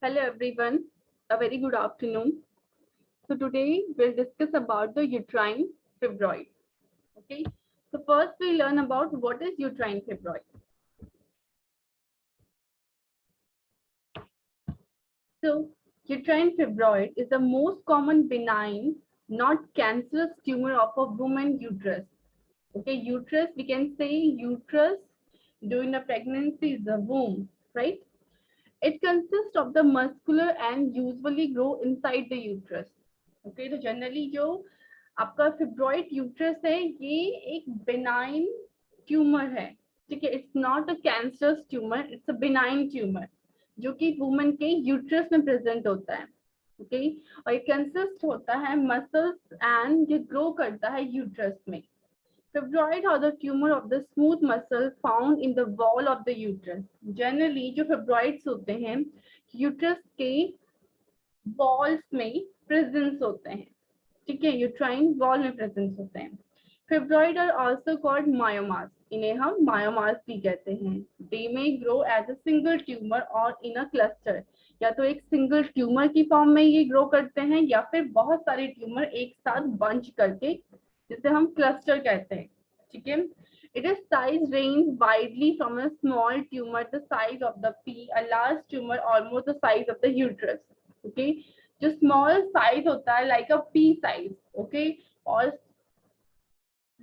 Hello everyone, a very good afternoon. So today we'll discuss about the uterine fibroid. Okay, so first we learn about what is uterine fibroid. So uterine fibroid is the most common benign, not cancerous tumor of a woman uterus. Okay, uterus, we can say uterus during the pregnancy is the womb, right? It consists of the muscular and usually grow inside the uterus. Okay, तो generally जो आपका fibroid uterus है ये एक benign tumour है, ठीक है. It's not a cancerous tumour, it's a benign tumour जो कि वुमन के यूट्रस में प्रेजेंट होता है. ओके, और ये कंसिस्ट होता है मसल्स एंड ये ग्रो करता है यूट्रस में. Fibroid or the tumor of the smooth muscle found in the wall of the uterus. Generally जो fibroids होते हैं uterus के walls में presence होते हैं, ठीक है, uterine wall में presence होते हैं. Fibroid are also called myomas. इन्हें हम myomas भी कहते हैं. They may grow as a single tumor or in a cluster. या तो एक सिंगल ट्यूमर की फॉर्म में ये ग्रो करते हैं या फिर बहुत सारे ट्यूमर एक साथ बंच करके जिसे हम क्लस्टर कहते हैं, ठीक है. It is size range widely from a small tumor the size of the pea, a large tumor almost the size of the uterus. Okay, जो small size होता है like a pea size, okay, और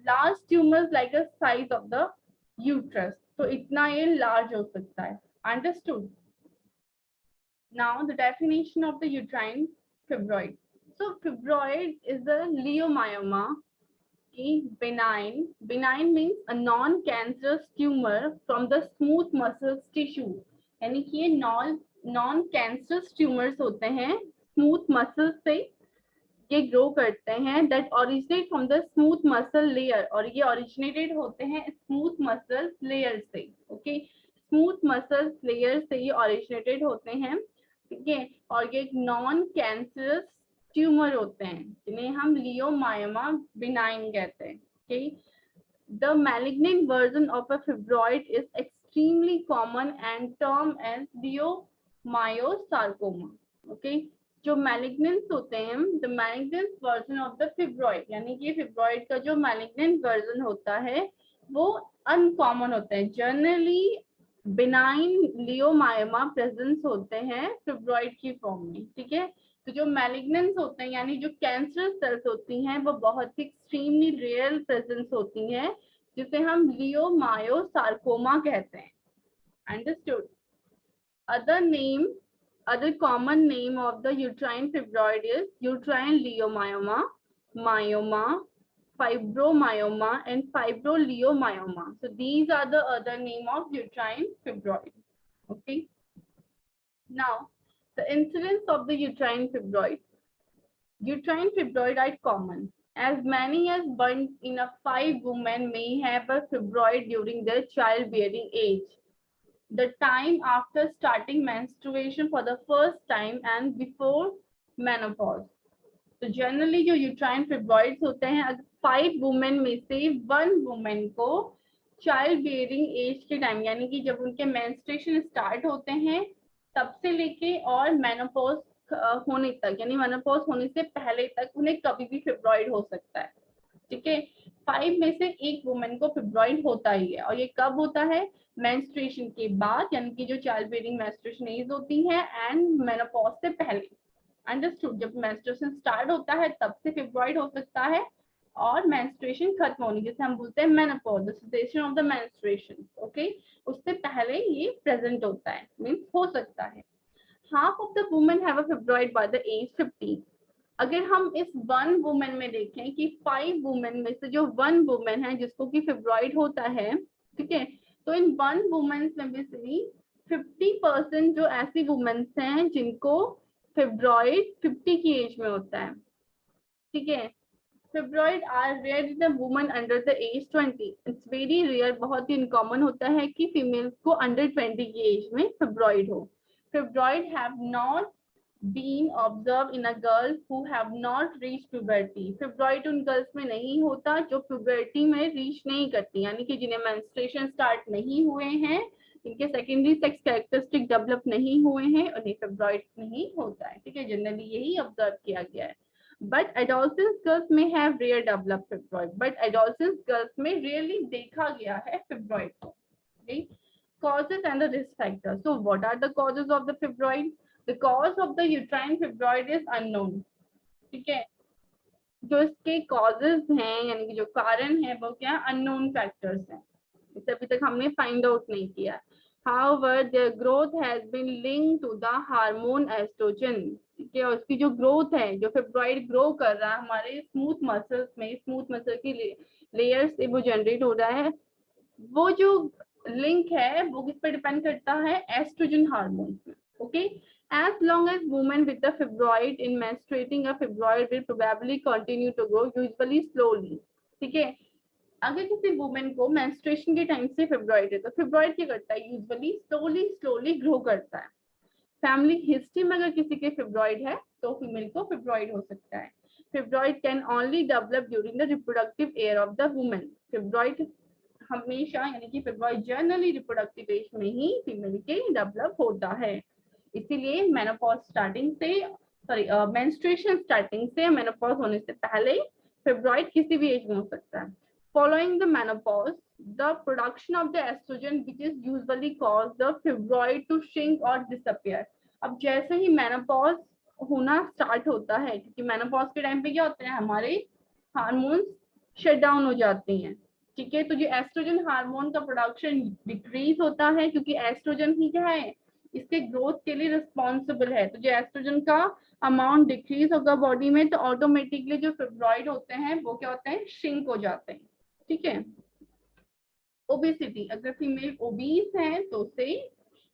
large tumors like a size of the uterus. तो इतना ये large हो सकता है. Understood? Now the definition of the uterine fibroid. So fibroid is a leiomyoma, benign. Benign means a non-cancerous tumor from the smooth muscles tissue. यानी कि ये non-cancerous tumors होते हैं smooth muscles से ये ग्रो करते हैं. That originate from the smooth muscle layer, और ये ओरिजिनेटेड होते हैं स्मूथ मसल लेयर से. ओके, स्मूथ मसल लेयर से ये ओरिजिनेटेड होते हैं, ठीक है. और ये नॉन कैंसरस ट्यूमर होते हैं जिन्हें हम लियोमायोमा बिनाइन कहते हैं. Okay, the malignant version of a fibroid is extremely common and term as leiomyosarcoma. Okay, जो मैलिग्नेंस होते हैं the malignance version of the fibroid, यानी कि फिब्रॉइड का जो मैलिग्नेंट वर्जन होता है वो अनकॉमन होता है. जनरली बिनाइन लियोमायोमा प्रेजेंस होते हैं फिब्रॉइड की फॉर्म में, ठीक है. तो जो मैलिग्नेंस होते हैं यानी जो कैंसर सेल्स होती हैं वो बहुत ही एक्सट्रीमली रेयर प्रेजेंस होती हैं जिसे हम लियोमायोसार्कोमा कहते हैं. Understood? Other name, other common name of the uterine fibroid is uterine leiomyoma, myoma, fibromyoma, and fibroleiomyoma. So these are the other name of uterine fibroid. Okay. Now, the incidence of the uterine fibroid. Uterine fibroid are common. As many as 1 in a 5 women may have a fibroid during their childbearing age. The time after starting menstruation for the first time and before menopause. तो generally जो uterine फिब्रॉइड्स होते हैं 5 women में से 1 women को child bearing as के time यानी कि जब उनके मेंस्ट्रुएशन स्टार्ट होते हैं तब से लेके और मेनोपॉज होने तक, यानी मेनोपॉज होने से पहले तक उन्हें कभी भी फिब्रॉइड हो सकता है, ठीक है. 5 में से 1 वुमेन को फिब्रॉइड होता ही है. और ये कब होता है? मेंस्ट्रुएशन के बाद, यानी कि जो चाइल्ड बियरिंग मेंस्ट्रुएशन एज होती है एंड मेनोपॉज से पहले. अंडरस्टूड? जब मेंस्ट्रुएशन स्टार्ट होता है तब से फिब्रॉइड हो सकता है और मेंस्ट्रुएशन खत्म होने जैसे हम बोलते हैं menopause, the cessation of the menstruation. Okay, उससे पहले ये प्रेजेंट होता है, मींस हो सकता है. Half of the women have a fibroid by the age 15. अगर हम इस 1 वुमेन में देखें कि 5 वुमेन में से जो 1 वुमेन है जिसको कि फिब्रॉइड होता है, ठीक है, तो इन 1 वुमेन में भी से 50% जो ऐसी वुमेन्स हैं जिनको फिब्रॉइड 50 की एज में होता है, ठीक है. Fibroid are rare in the woman under the age 20. It's very rare, बहुत ही अनकॉमन होता है कि फीमेल्स को अंडर 20 की एज में फिब्रॉइड हो. Fibroid have not been observed in a girl who have not reached puberty. Fibroid उन गर्ल्स में नहीं होता जो प्यूबर्टी में रीच नहीं करती, यानी कि जिन्हें मेंस्ट्रुएशन स्टार्ट नहीं हुए हैं इनके सेकेंडरी सेक्स कैरेक्टरिस्टिक डेवलप नहीं हुए हैं, उन्हें फिब्रॉइड नहीं होता है, ठीक है, जनरली यही ऑब्जर्व किया गया है। बट एडोलसेंस गर्ल्स में have rare develop fibroid, but adolescence girls में रेयरली देखा गया है फिब्रॉइड को। Causes and the risk factors. So what are the causes of the fibroid? The cause of the uterine fibroid is unknown, ठीक है, जो इसके कॉजेज हैं यानी कि जो कारण है वो क्या अननोन फैक्टर्स हैं, इसे अभी तक हमने फाइंड आउट नहीं किया। However, their growth has been linked to the hormone estrogen, ठीक है, और उसकी जो ग्रोथ है, जो फिब्रॉइड ग्रो कर रहा है हमारे स्मूथ मसल्स में, स्मूथ मसल की लेयर से वो जनरेट हो रहा है, वो जो लिंक है वो किस पे डिपेंड करता है, एस्ट्रोजन हार्मोन पे। Okay, as long as women with the fibroid in menstruating, a fibroid will probably continue to grow, usually slowly, ठीक है, अगर किसी वुमेन को मेंस्ट्रुएशन के टाइम से फिब्रॉइड है तो फिब्रॉइड क्या करता है, यूजुअली स्लोली ग्रो करता है। फैमिली हिस्ट्री में अगर किसी के फिब्रॉइड है तो फीमेल को फिब्रॉइड हो सकता है। Fibroid can only develop during the reproductive year of the women, fibroid हमेशा यानी कि फिब्रॉइड जनरली रिप्रोडक्टिव एज में ही फीमेल के डेवलप होता है, इसीलिए मेनोपॉज स्टार्टिंग से मेंस्ट्रुएशन स्टार्टिंग से मेनोपॉज होने से पहले फिब्रॉइड किसी भी एज में हो सकता है। Following the menopause, the production of the estrogen, which is usually cause the fibroid to shrink or disappear. अब जैसे ही मेनोपॉज होना स्टार्ट होता है, क्योंकि मेनोपॉज के टाइम पे क्या होता है, हमारे हार्मोन्स शट डाउन हो जाते हैं, ठीक है, तो जो एस्ट्रोजन हार्मोन का प्रोडक्शन डिक्रीज होता है, क्योंकि एस्ट्रोजन ही क्या है, इसके ग्रोथ के लिए रिस्पॉन्सिबल है, तो जो एस्ट्रोजन का अमाउंट डिक्रीज होगा बॉडी में तो ऑटोमेटिकली जो फिब्रॉइड होते हैं वो क्या होते हैं, श्रिंक हो जाते हैं, ठीक है। ओबेसिटी, अगर फीमेल ओबीस है तो उसे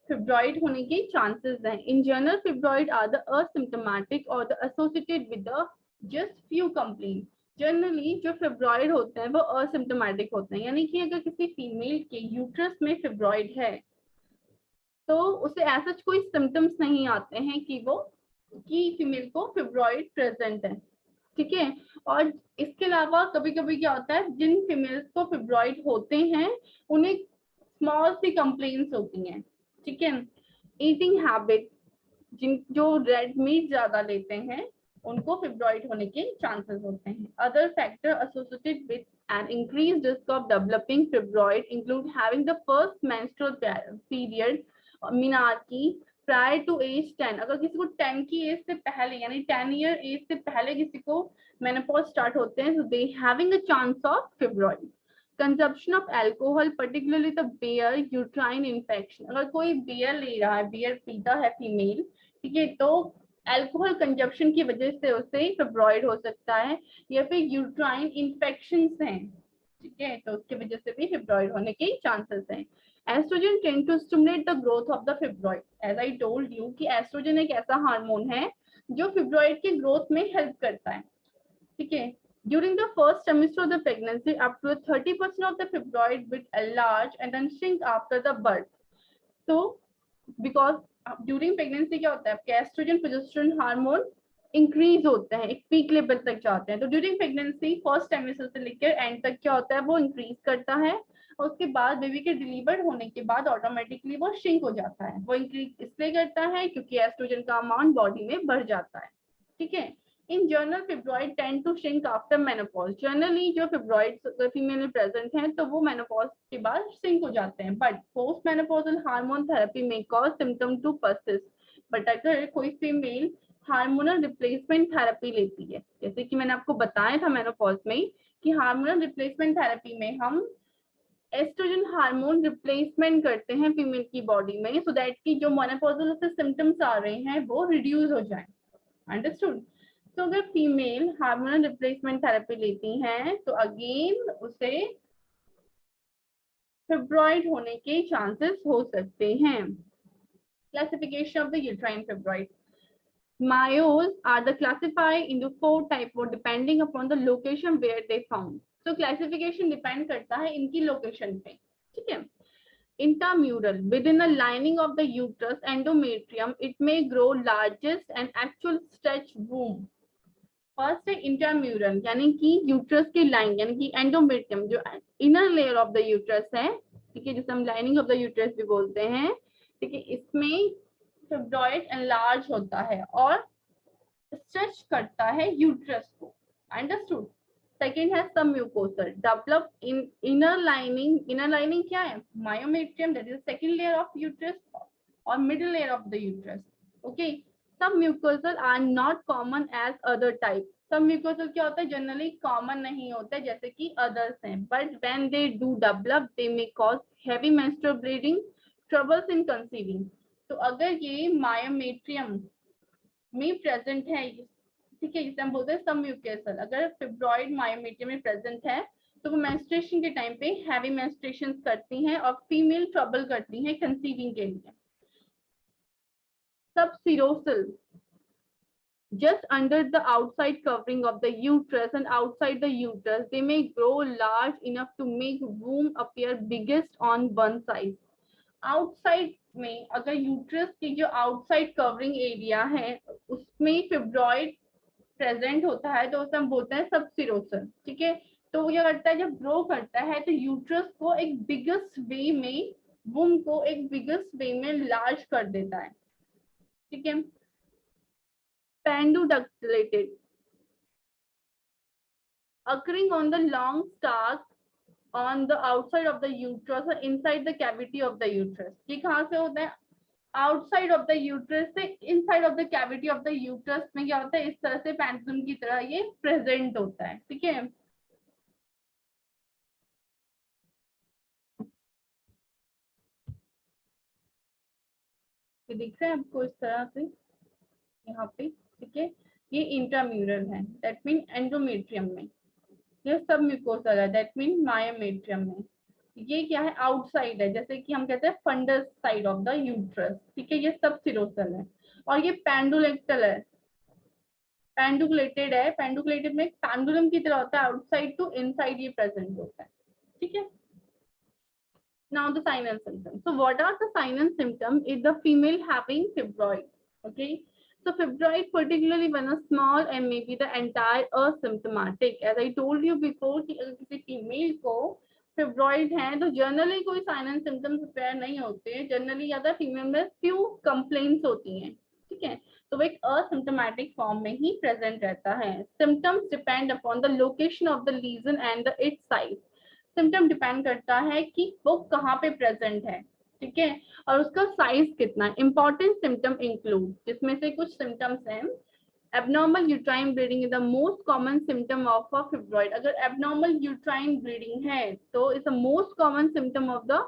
फिब्रॉइड होने के चांसेस हैं। In general fibroid are the asymptomatic और the associated with the just few complaint. Generally जो फिब्रॉइड होते हैं वो असिम्प्टोमेटिक होते हैं, यानी कि अगर किसी फीमेल के यूट्रस में फिब्रॉइड है तो उसे ऐसा कोई सिम्टम्स नहीं आते हैं कि फीमेल को फिब्रॉइड प्रेजेंट है, ठीक है। और इसके अलावा कभी कभी क्या होता है, जिन फीमेल्स को फिब्रॉइड होते हैं उन्हें स्मॉल सी कंप्लेंट्स होती हैं, ठीक है। ईटिंग हैबिट, जो रेड मीट ज्यादा लेते हैं उनको फिब्रॉइड होने के चांसेस होते हैं। Other factor associated with an increased risk of developing fibroid include having the first menstrual period, menarche prior to age 10। अगर किसी को 10 की एज से पहले यानी 10 ईयर एज से पहले किसी को मेनोपॉज स्टार्ट होते हैं तो they having a chance of fibroid. Consumption of alcohol particularly the beer uterine infection, अगर कोई बियर ले रहा है, बियर पीता है फीमेल, ठीक है, तो अल्कोहल कंजप्शन की वजह से उसे फिब्रॉइड हो सकता है, या फिर यूट्राइन इन्फेक्शंस हैं, ठीक है, तो उसकी वजह से भी फिब्रॉइड होने के चांसेस हैं। Estrogen tend to stimulate the growth of the fibroid, as I told you कि एस्ट्रोजन एक ऐसा हार्मोन है जो फिब्रॉइड के ग्रोथ में हेल्प करता है, ठीक है। During the first trimester of the pregnancy, up to 30% of the fibroid will enlarge and then shrink after the birth. So, because during pregnancy क्या होता है, आपके एस्ट्रोजन प्रोजेस्टेरोन हार्मोन इंक्रीज होते हैं, एक पीक लेवल तक जाते हैं, तो ड्यूरिंग प्रेगनेंसी फर्स्ट ट्राइमेस्टर से लेकर एंड तक क्या होता है, वो इंक्रीज करता है, और उसके बाद बेबी के डिलीवर्ड होने के बाद ऑटोमेटिकली वो श्रिंक हो जाता है। वो इंक्रीज इसलिए करता है क्योंकि एस्ट्रोजन का अमाउंट बॉडी में बढ़ जाता है, ठीक है। In general fibroid tend to shrink after menopause, generally जो फिब्रॉइड फीमेल में प्रेजेंट हैं तो वो मेनोपॉज के बाद श्रिंक हो जाते हैं, but post menopausal hormone therapy में cause symptom to persist. But अगर कोई फीमेल हार्मोनल रिप्लेसमेंट थेरेपी लेती है, जैसे कि मैंने आपको बताया था मेनोपॉज में कि हार्मोनल रिप्लेसमेंट थेरेपी में हम एस्ट्रोजन हार्मोन रिप्लेसमेंट करते हैं फीमेल की बॉडी में, सो दैट की जो मेनोपॉजल से सिम्टम्स आ रहे हैं वो रिड्यूस हो जाए, अंडरस्टूड। तो अगर फीमेल हार्मोनल रिप्लेसमेंट थेरेपी लेती हैं तो अगेन उसे फिब्रॉइड होने के चांसेस हो सकते हैं। Classification of the uterine fibroid, Myos are the classified into 4 types depending upon the location where they found. So classification depend करता है इनकी लोकेशन पे, ठीक है। Intramural, within the lining of the uterus endometrium, it may grow largest and actual stretch womb. First है intramural, यानी कि uterus की लाइन यानी कि एंडोमेट्रियम जो inner layer of the uterus है ठीक है, जिसे हम लाइनिंग ऑफ द यूट्रस भी बोलते हैं। ठीक है, इसमें फिब्रॉइड एनलार्ज होता है और स्ट्रेच करता है यूट्रस को। अंडरस्टूड। सेकेंड है sub mucosal develop in inner lining. Inner lining क्या है? Myometrium, that is second layer of uterus और middle layer of the uterus. Okay, sub mucosal are not common as other type. Sub mucosal क्या होता है? Generally common नहीं होता है जैसे कि अदर्स हैं, but when they do develop they may cause heavy menstrual bleeding, troubles in conceiving. तो अगर ये मायोमेट्रियम में प्रेजेंट है, ठीक है, जिसे हम बोलते हैं सब म्यूकोसल, अगर फिब्रॉइड मायोमेट्रियम में प्रेजेंट है तो वो मेंस्ट्रुएशन के टाइम पे हैवी मेंस्ट्रुएशन करती हैं और फीमेल ट्रबल करती हैं कंसीविंग के लिए। सब सीरोसल just under the outside covering of the uterus and outside the uterus they may grow large enough to make womb appear biggest on one side। Outside में अगर यूट्रस की जो आउटसाइड कवरिंग एरिया है उसमें fibroid present होता है तो उसे हम बोलते हैं सब सीरोसल। ठीक है, तो वो क्या करता है? जब ग्रो करता है तो यूट्रस को एक बिगेस्ट वे में, वुम को एक बिगेस्ट वे में लार्ज कर देता है। ठीक है, penduculated occurring on the long stalk on the outside of the uterus or inside the cavity of the uterus। ये कहाँ से होता है? आउटसाइड ऑफ द यूट्रस से inside of the cavity of the uterus में क्या होता है? इस तरह से पेंडुलम की तरह ये प्रेजेंट होता है। ठीक है, ये दिख रहा है आपको इस तरह से यहाँ पे। ठीक है, ये इंट्राम्यूरल है, दैट मीन एंडोमेट्रियम में। ये सब म्यूकोसल है, दैट मीन मायोमेट्रियम में। ये क्या है? आउटसाइड है, जैसे कि हम कहते हैं fundus side of the uterus. ठीक है, ये सब सिरोसल है। और ये पेंडुलेक्टल है, पेंडुलेटेड है। पेंडुलेटेड में पेंडुलम की तरह होता है, आउटसाइड टू इनसाइड ये प्रेजेंट होता है। ठीक है, now the sign and symptoms. So what are the sign and symptoms in the female having fibroid? Okay, so fibroid particularly when a small and maybe the entire asymptomatic, as I told you before कि अगर किसी female को fibroid है तो generally कोई sign and symptoms prepare नहीं होते हैं, जनरली ज्यादा फीमेल में फ्यू कंप्लेंट्स होती हैं। ठीक है, तो वो एक असिम्टोमेटिक फॉर्म में ही प्रेजेंट रहता है। Symptoms depend upon the location of the lesion and the its size. Symptom depend करता है कि वो कहाँ पे प्रेजेंट है। ठीक है, और उसका साइज कितना है। इंपॉर्टेंट सिम्टम इंक्लूड, जिसमें से कुछ सिम्टम्स हैं। Abnormal uterine bleeding is the most common symptom of a fibroid. अगर एबनॉर्मल यूट्राइन ब्लीडिंग है तो is the most common symptom of the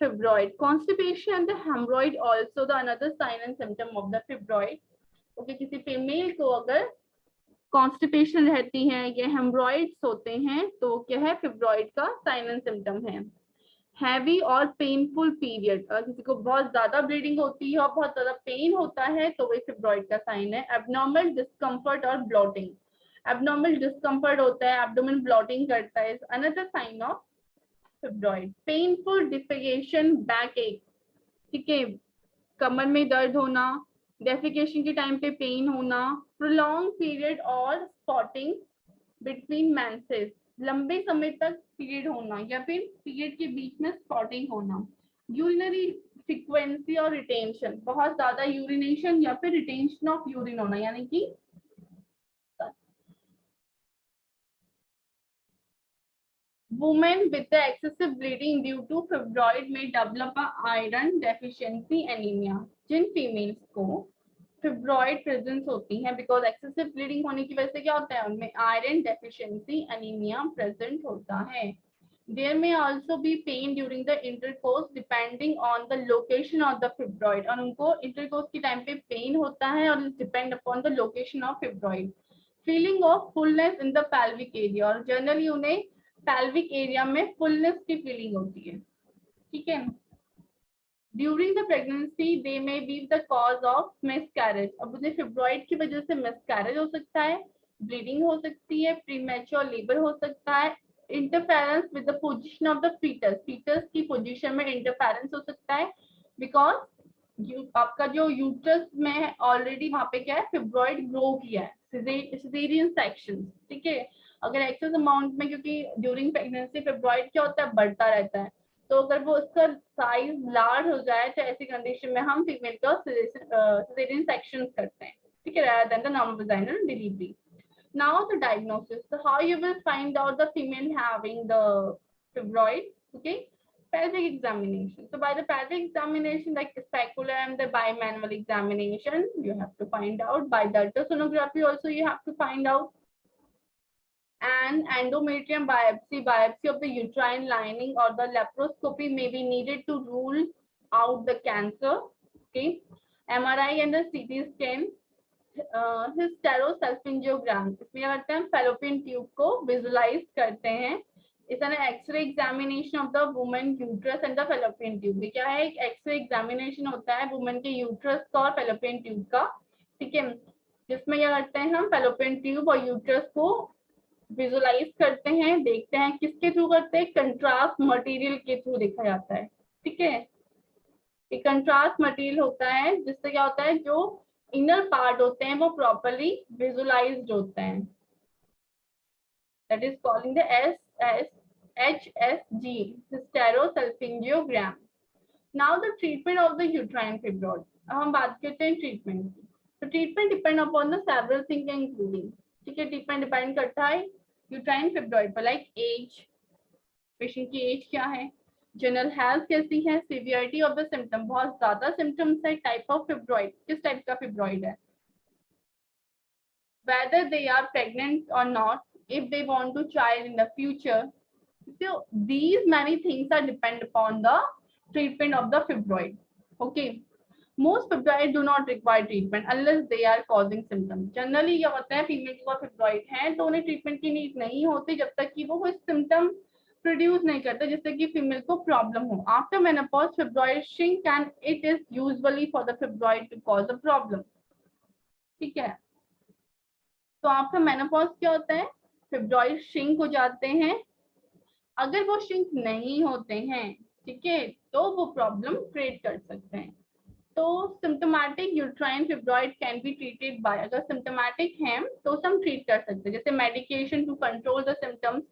fibroid. Constipation and the hemorrhoid also the another sign and symptom of the fibroid. Okay, किसी female को अगर constipation रहती है या haemorrhoids होते हैं तो क्या है? फिब्रॉइड का साइन एंड सिम्टम है। हैवी और पेनफुल पीरियड, अगर किसी को बहुत ज्यादा ब्लीडिंग होती है और बहुत ज्यादा पेन होता है तो वही फिब्रॉइड का साइन है। एबनॉर्मल डिस्कम्फर्ट और ब्लॉटिंग, एबनॉर्मल डिस्कम्फर्ट होता है, एब्डोमेन ब्लॉटिंग करता है, another sign of fibroid. Painful defecation, backache, ठीक है, कमर में दर्द होना, डेफिकेशन के टाइम पे पेन होना, प्रोलॉन्ग पीरियड और स्पॉटिंग बिटवीन मेंसेस, लंबे समय तक पीरियड होना या फिर पीरियड के बीच में स्पॉटिंग होना। यूरिनरी फ्रीक्वेंसी और रिटेंशन, बहुत ज्यादा यूरिनेशन या फिर रिटेंशन ऑफ यूरिन होना, यानी कि women with the excessive bleeding due to fibroid may develop a iron deficiency anemia। जिन फीमेल्स को फिब्रॉइड प्रेजेंस होती है बिकॉज एक्सेसिव ब्लीडिंग होने की वजह से क्या होता है? उनमें आयरन डेफिशिएंसी एनीमिया प्रेजेंट होता है। देयर में also be pen during the intercourse depending on the location of the fibroid. और उनको इंटरकोर्स के टाइम पे पेन होता है और depend upon the location of fibroid. Feeling of fullness in the pelvic area, और जनरली उन्हें पेल्विक एरिया में फुलनेस की फीलिंग होती है। ठीक है, during the pregnancy they may be the cause of miscarriage. अब मुझे फिब्रॉइड की वजह से मिसकैरेज हो सकता है, ब्लीडिंग हो सकती है, प्रीमैच्योर लेबर हो सकता है, interference with the position of the foetus, foetus की पोजीशन में इंटरफेरेंस हो सकता है बिकॉज आपका जो यूट्रस में है ऑलरेडी वहां पे क्या है? फिब्रॉइड ग्रो किया है, सिजेरियन सेक्शन। ठीक है, अगर एक्सेस अमाउंट में, क्योंकि ड्यूरिंग प्रेगनेंसी फिब्रॉइड क्या होता है? बढ़ता रहता है, तो अगर वो उसका साइज लार्ज हो जाए तो ऐसी कंडीशन में हम फीमेल का सिजेरियन सेक्शन करते हैं, ठीक है, rather than the normal vaginal delivery. Now the diagnosis. So how you will find out the female having the fibroid? Okay, pelvic examination. So by the pelvic examination, like speculum, the bimanual examination, you have to find out. By the ultrasonography also you have to find out. And endometrium biopsy of the uterine lining or the laparoscopy may be needed to rule out the cancer. Okay, MRI and the CT scan. हिस्टेरोसल्फिंजियोग्राम, इसमें क्या करते हैं, fallopian tube को visualise करते हैं. इस तरह x ray examination of the women uterus and the fallopian tube. क्या है, एक एक्सरे एग्जामिनेशन होता है वुमेन के यूट्रस का और फेलोपियन ट्यूब का, ठीक है, जिसमें क्या करते हैं हम फेलोपियन ट्यूब और यूट्रस को विजुलाइज करते हैं, देखते हैं. किसके थ्रू करते हैं, कंट्रास्ट मटेरियल के थ्रू देखा जाता है, ठीक है. एक कंट्रास्ट मटेरियल होता है जिससे क्या होता है, जो इनर पार्ट होते हैं वो प्रॉपर्ली विजुलाइज्ड होते हैं. That is calling the HSG, hysterosalpingogram. Now the treatment of the uterine fibroid. अब हम बात करते हैं ट्रीटमेंट की. तो treatment depend upon the several things including, ठीक है, ट्रीटमेंट डिपेंड करता है यूट्राइन फिब्रॉइड पर, लाइक एज, पेशेंट की एज क्या है, जनरल हेल्थ कैसी है, सीवियरिटी ऑफ द सिम्टम, बहुत ज्यादा सिम्टम्स है, टाइप ऑफ फिब्रॉइड, किस टाइप का फिब्रॉइड है, whether they are pregnant or not, if they want to child in the future. So these many things are depend upon the treatment of the fibroid. Okay, most fibroid do not require treatment unless they are causing symptoms. Generally क्या होता है, female को fibroid है तो उन्हें treatment की need नहीं होती जब तक कि वो कोई सिम्टम प्रोड्यूस नहीं करते जिससे कि फीमेल को प्रॉब्लम हो. After menopause fibroid shrink and it is usually for the fibroid to cause a problem, ठीक है. तो आफ्टर मेनोपॉज क्या होता है, फिब्रॉइड श्रिंक हो जाते हैं. अगर वो श्रिंक नहीं होते हैं, ठीक है, तो वो प्रॉब्लम क्रिएट कर सकते हैं. तो symptomatic uterine fibroid can be treated by, अगर सिम्टोमेटिक है तो हम ट्रीट कर सकते हैं, जैसे medication to control the symptoms,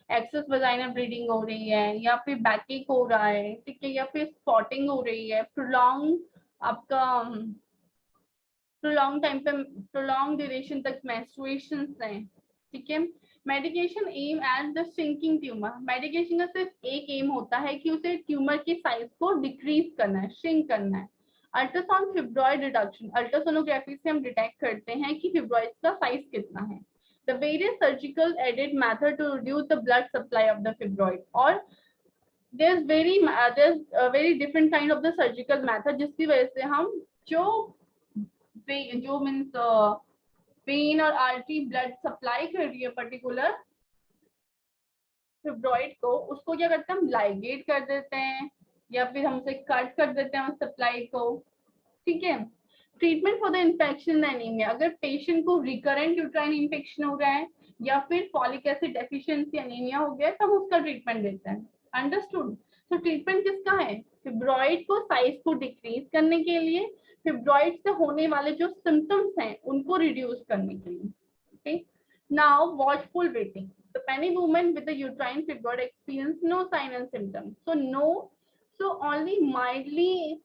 excess vaginal bleeding हो रही है या फिर बैकएक हो रहा है, ठीक है, या फिर स्पॉटिंग हो रही है, प्रोलॉन्ग आपका प्रोलॉन्ग टाइम पे, प्रोलॉन्ग ड्यूरेशन तक मेंस्ट्रुएशंस हैं, ठीक है. Medication aim at the shrinking tumour, medication का सिर्फ एक एम होता है कि उसे ट्यूमर के साइज को डिक्रीज करना है, श्रिंक करना है. अल्ट्रासाउंड फिब्रॉइड रिडक्शन, अल्ट्रासोनोग्राफी से हम डिटेक्ट करते हैं कि फिब्रॉइड का साइज कितना है. The various surgical added method to reduce the blood supply of the fibroid, और there's very different kind of the surgical method जिसकी वजह से हम जो मीन्स वेन और आर्टरी ब्लड सप्लाई कर रही है पर्टिकुलर फिब्रॉइड को, उसको क्या करते हैं हम लाइगेट कर देते हैं या फिर हमसे कट कर देते हैं उस सप्लाई को, ठीक है. Treatment for the infection anaemia, अगर पेशेंट को रिकरेंट यूट्राइन इन्फेक्शन हो रहा है या फिर फॉलिक एसिड डेफिशिएंसी एनीमिया हो गया तब उसका ट्रीटमेंट देते हैं. अंडरस्टूड. तो ट्रीटमेंट किसका है, फिब्रॉइड को साइज को डिक्रीज करने के लिए, फिब्रॉइड से होने वाले जो सिम्टम्स हैं उनको रिड्यूस करने के लिए. Okay, now watchful waiting. The many women with the uterine fibroid experience no sign and symptoms. So only mildly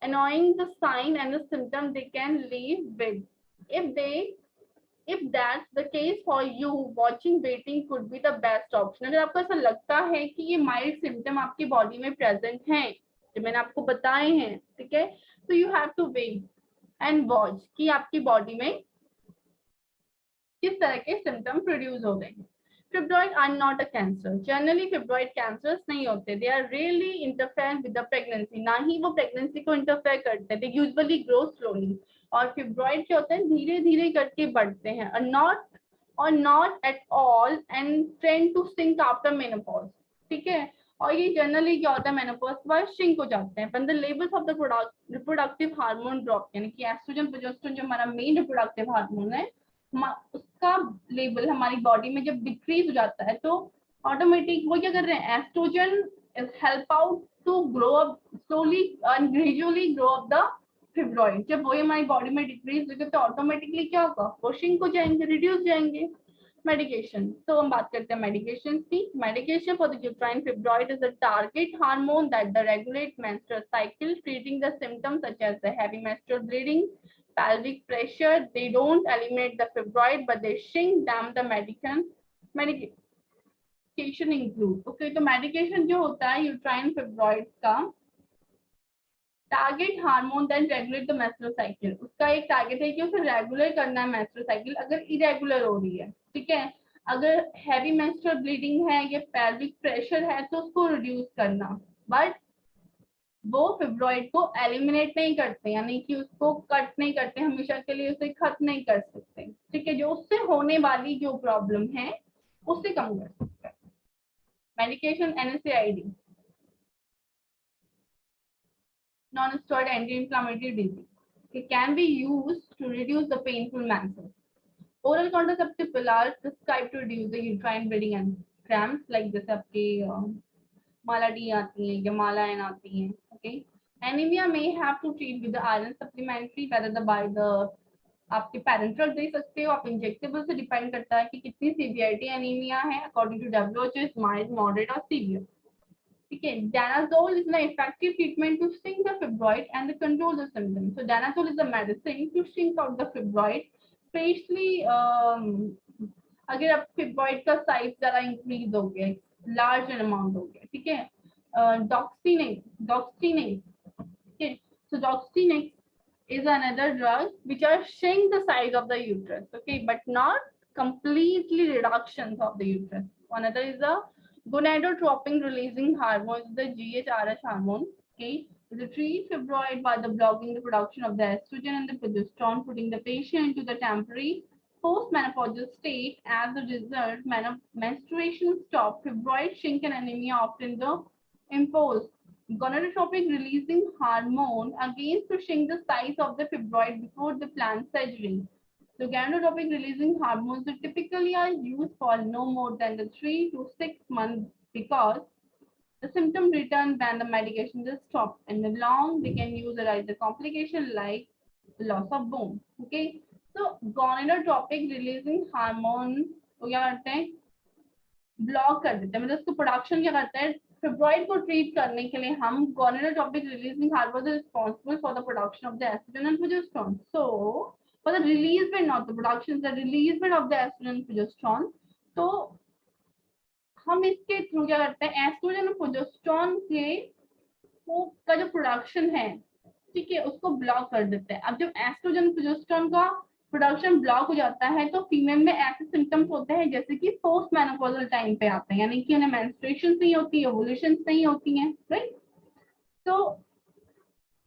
annoying the sign and the symptom they can live with. If that's the case for you, watching waiting could be the best option. अगर आपको ऐसा लगता है कि ये mild symptom आपकी body में present हैं, जो मैंने आपको बताए हैं, ठीक है, तो you have to wait and watch कि आपकी बॉडी में किस तरह के symptom produce हो रहे हैं. Fibroid are not a cancer. Generally fibroid cancers नहीं होते. They are rarely interfere with the pregnancy. ना ही वो pregnancy को interfere करते हैं. They usually grow slowly. और fibroid क्या होते हैं, धीरे धीरे करके बढ़ते हैं. Not at all and tend to shrink after menopause. ठीक है. और ये जनरली क्या होता है, मेनोपॉज के बाद श्रिंक हो जाते हैं. When the levels of the reproductive hormone drop, यानी कि एस्ट्रोजन प्रोजेस्टेरोन जो हमारा मेन रिप्रोडक्टिव हार्मोन है, उसका लेवल हमारी बॉडी में जब डिक्रीज हो जाता है तो ऑटोमेटिक वो क्या कर रहे हैं, estrogen help out to grow up slowly and gradually grow up the fibroid. जब वो हमारी बॉडी में डिक्रीज होगा तो ऑटोमेटिकली क्या होगा, वो श्रिंक हो जाएंगे, रिड्यूस जाएंगे. मेडिकेशन, तो हम बात करते हैं मेडिकेशन की। Medication for the uterine fibroid is the target hormone that the regulate menstrual cycle, treating the symptoms such as the heavy menstrual bleeding, pelvic pressure. They don't eliminate the fibroid, but they shrink them. The medication include, okay, तो medication जो होता है uterine fibroid का, target hormone that regulate the menstrual cycle, उसका एक target है कि उसे रेगुलर करना है मेंस्ट्रुअल साइकिल अगर इरेगुलर हो रही है, ठीक है। अगर हैवी मेंस्ट्रुअल ब्लीडिंग है या पेल्विक प्रेशर है तो उसको रिड्यूस करना, बट वो फिब्रॉइड को एलिमिनेट नहीं करते, यानी कि उसको कट नहीं करते, हमेशा के लिए उसे खत्म नहीं कर सकते, ठीक है। जो उससे होने वाली जो प्रॉब्लम है उससे कम कर सकते हैं। Medication NSAID, non-steroid anti-inflammatory disease. It can be used to reduce the painful menses. Oral contraceptive pill are prescribed to reduce the uterine bleeding and cramps, like जैसे आपके मालाडी आती है या मालायन आती हैं, okay. Anemia may have to treat with the iron supplementary, whether the by the आपके parenteral दे सकते हो आप, इंजेक्टेबल से डिपेंड करता है कि कितनी सीवियरिटी एनीमिया है, according to WHO is mild, moderate और सीवियर, ठीक है। Danazol is an effective treatment to shrink the fibroid and control the symptoms. So danazol is a medicine to shrink out the fibroid, especially अगर आप fibroid का size जरा increase हो गया, large amount हो गया, ठीक है। डॉक्सिनेक्स, ठीक है। So doxycycline is another drug which are shrink the size of the uterus, okay, but not completely reductions of the uterus. Another is the gonadotropin releasing hormone, the GHRH hormone, okay. It treats fibroid by the blocking the production of the estrogen and the progesterone, putting the patient into the temporary postmenopausal state. As a result, menstruation stop, fibroid shrink and anemia often the impose. Gonadotropin releasing hormone again to shrink the size of the fibroid before the planned surgery. So gonadotropin releasing hormones typically are used for no more than the 3 to 6 months because the symptom return when the medication is stopped. In the long, they can use a complication like loss of bone. Okay, so gonadotropin releasing hormone वो क्या करते हैं, block कर देते हैं, मतलब उसको production क्या करता है, फिब्रॉइड को ट्रीट करने के लिए हम gonadotropin releasing hormone is responsible for the production of the estrogen and progesterone. So for the release bit, not the production, the release bit of the estrogen and progesterone. तो हम इसके through क्या करते हैं, एस्ट्रोजन और progesterone के वो का जो प्रोडक्शन है, ठीक है, उसको ब्लॉक कर देते हैं। अब जब एस्ट्रोजन प्रोजेस्टेरोन का प्रोडक्शन ब्लॉक हो जाता है तो फीमेल में ऐसे सिम्टम्स होते हैं जैसे कि पोस्ट मेनोपॉजल टाइम पे आते हैं, यानी कि उन्हें मेंस्ट्रुएशन नहीं होती, ओवुलेशन नहीं होती हैं, राइट। तो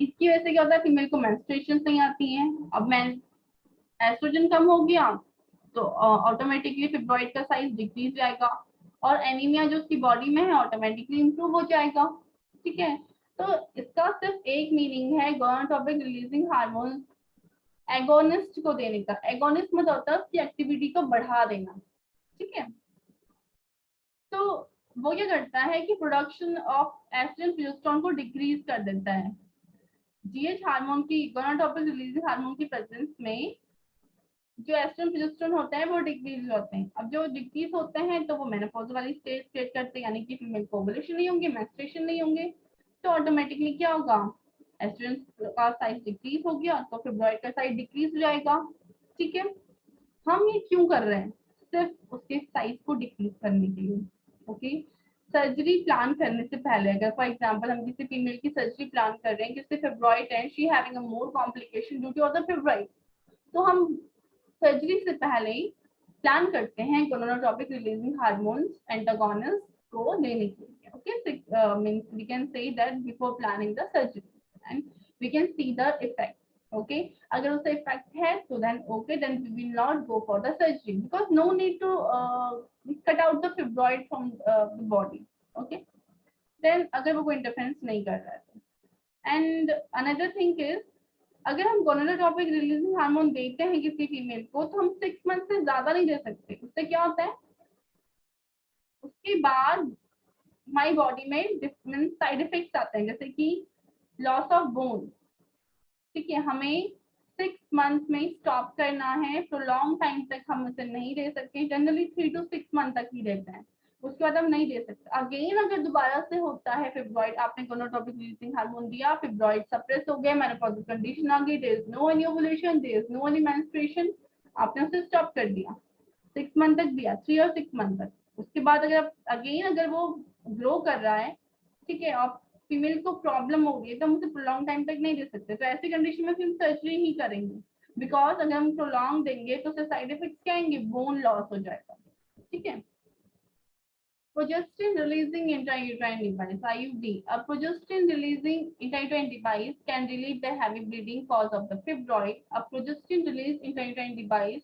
इसकी वजह से क्या होता है, फीमेल को मेंस्ट्रुएशन नहीं आती हैं। अब एस्ट्रोजन कम हो गया तो ऑटोमेटिकली फिब्रॉइड का साइज डिक्रीज जाएगा और एनीमिया जो उसकी बॉडी में है ऑटोमेटिकली इंप्रूव हो जाएगा, ठीक है। तो इसका सिर्फ एक मीनिंग है gonadotropin रिलीजिंग हार्मोन एगोनिस्ट को देने का। एगोनिस्ट मतलब होता है उसकी एक्टिविटी को बढ़ा देना, ठीक है। तो वो क्या करता है कि प्रोडक्शन ऑफ एस्ट्रोजन प्रोजेस्टेरोन को डिक्रीज कर देता है। जीएच हार्मोन की, gonadotropin रिलीजिंग हार्मोन की प्रेजेंस में जो एस्ट्रोजन प्रोजेस्टेरोन होते हैं वो डिक्रीज होते हैं। अब जो डिक्रीज होते हैं तो वो मेनोपॉज वाली स्टेज क्रिएट करते हैं, यानी कि फीमेल को ओवुलेशन नहीं होंगे, मेंस्ट्रुएशन नहीं होंगे, तो ऑटोमेटिकली क्या होगा, एस्ट्रोजन का साइज डिक्रीज हो गया तो फिब्रॉइड का साइज डिक्रीज हो जाएगा, ठीक है। हम ये क्यों कर रहे हैं, सिर्फ उसके साइज को डिक्रीज करने के लिए, ओके। सर्जरी प्लान करने से पहले अगर फॉर एग्जांपल हम किसी फीमेल की सर्जरी प्लान कर रहे हैं, किसी फिब्रॉइड है, she having a more complication due to other fibroid, तो हम सर्जरी से पहले ही प्लान करते हैं gonadotropin रिलीजिंग हार्मोन्स एंटागोनिस्ट को देने के लिए, okay. Means we can say that before planning the surgery and we can see the effect, okay. अगर उसका इफेक्ट है तो then okay, then we will not go for the surgery because no need to cut out the fibroid from the body, okay. Then अगर वो कोई interference नहीं कर रहा है। एंड अनदर थिंग इज, अगर हम gonadotropin रिलीजिंग हार्मोन देते हैं किसी फीमेल को तो हम 6 मंथ से ज्यादा नहीं दे सकते। उससे क्या होता है, उसके बाद हमारी बॉडी में डिफरेंट साइड इफेक्ट्स आते हैं, जैसे कि लॉस ऑफ बोन, ठीक है। हमें 6 मंथ में स्टॉप करना है, प्रोलॉन्ग टाइम तक हम इसे नहीं दे सकते, जनरली 3 to 6 मंथ तक ही देते हैं, उसके बाद हम नहीं दे सकते। अगेन अगर दोबारा से होता है फिब्रॉइड, आपने गोनाडोट्रोपिक रिलीजिंग हार्मोन दिया, फिब्रॉइड सप्रेस हो गया, मेनोपॉजल कंडीशन आ गई, there is no any ovulation, there is no any menstruation, आपने उसे स्टॉप कर दिया, 6 मंथ तक दिया, 3 और 6 मंथ तक। उसके बाद अगर अगेन अगर वो ग्रो कर रहा है, ठीक है, और फीमेल को प्रॉब्लम हो गई, तो हम उसे प्रोलॉन्ग टाइम तक नहीं दे सकते, तो ऐसी कंडीशन में फिर सर्जरी ही करेंगे, बिकॉज अगर हम प्रोलॉन्ग देंगे तो उससे साइड इफेक्ट्स क्या आएंगे, बोन लॉस हो जाएगा, ठीक है। Progestin releasing intrauterine device IUD. A progestin releasing intrauterine device can relieve the heavy bleeding cause of the fibroid. A progestin released intrauterine device